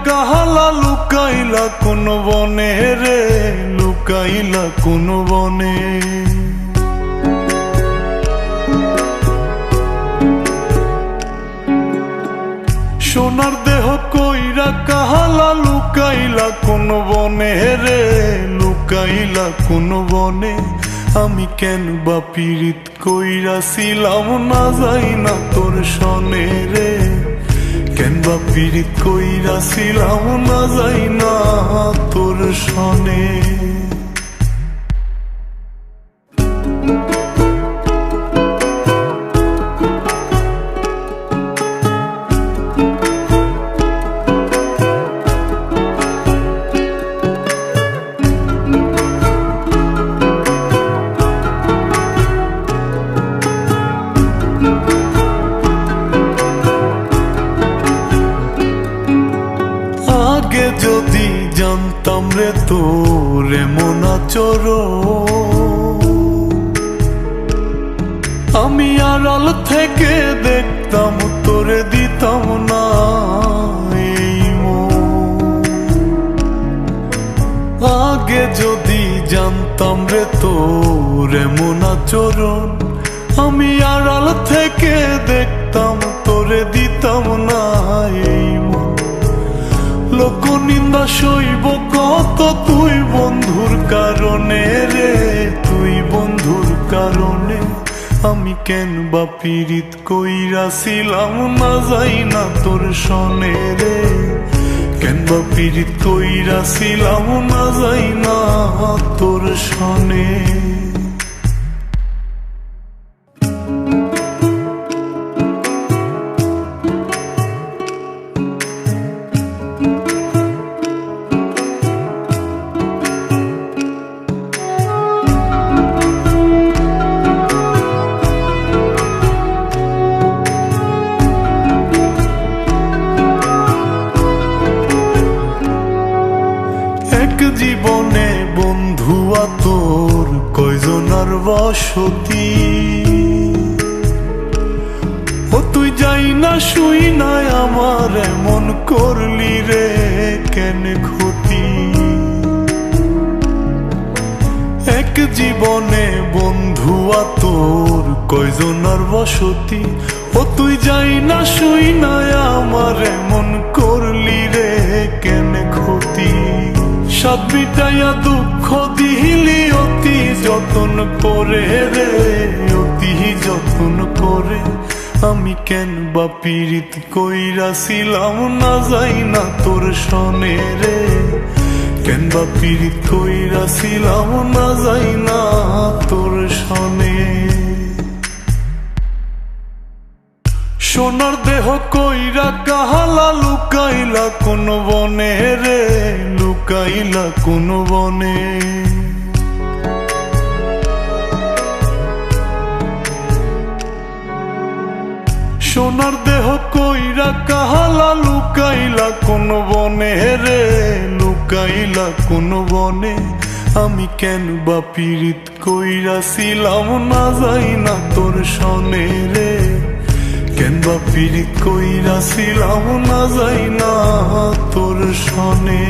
কাহালা লুকাইলা কোন বনে রে, লুকাইলা কোন বনে। সোনার দেহ কইরা কাহালা লুকাইলা কোন বনে রে, লুকাইলা কোন বনে। আমি কেন বা পীড়িত কইরাছিলাম না যাই না তোর সনে রে, কেন বা পীড়িত কইরাছিলাম না যাই না তোর সনে। আগে যদি জানতাম রে তোর এমন আচরণ, আমি আড়াল থেকে দেখতাম তোরে দিতাম না এই মন। আগে যদি জানতাম রে তোর এমন আচরণ, আমি আড়াল থেকে দেখতাম তোরে দিতাম না এই মন। লোক নিন্দা সইব কত তুই বন্ধুর কারণে রে, তুই বন্ধুর কারণে। আমি কেন বা পীড়িত কইরাছিলাম না যাই না তোর সনে রে, কেন বা পীড়িত কইরাছিলাম না যাই না তোর সনে। জীবনে বন্ধুয়া তোর কয়জনার বসতি, ও তুই যাই না শুই নাই আমার এমন করলি রে কেন ক্ষতি। এক জীবনে বন্ধুয়া তোর কয়জনার বসতি, ও তুই যাই না শুই নাই আমার এমন করলি রে কেন ক্ষতি। সাত মিটাইয়া দুঃখ দিলি অতি যতন করে রে, অতি যতন করে। আমি কেন বা পীড়িত কইরাছিলাম না যাই না তোর সনে রে, কেন বা পীড়িত কইরাছিলাম না যাই না তোর সনে। সোনার দেহ কইরা কাহালা লুকাইলা কোন বনে রে, লুকাইলা কোন বনে। সোনার দেহ কইরা কাহালা লুকাইলা কোন বনে রে, লুকাইলা কোন বনে। আমি কেন বা পীড়িত কইরাছিলাম না যাই না তোর সনে রে, কেন বা পীড়িত কইরাছিলাম না যাই না তোর সনে।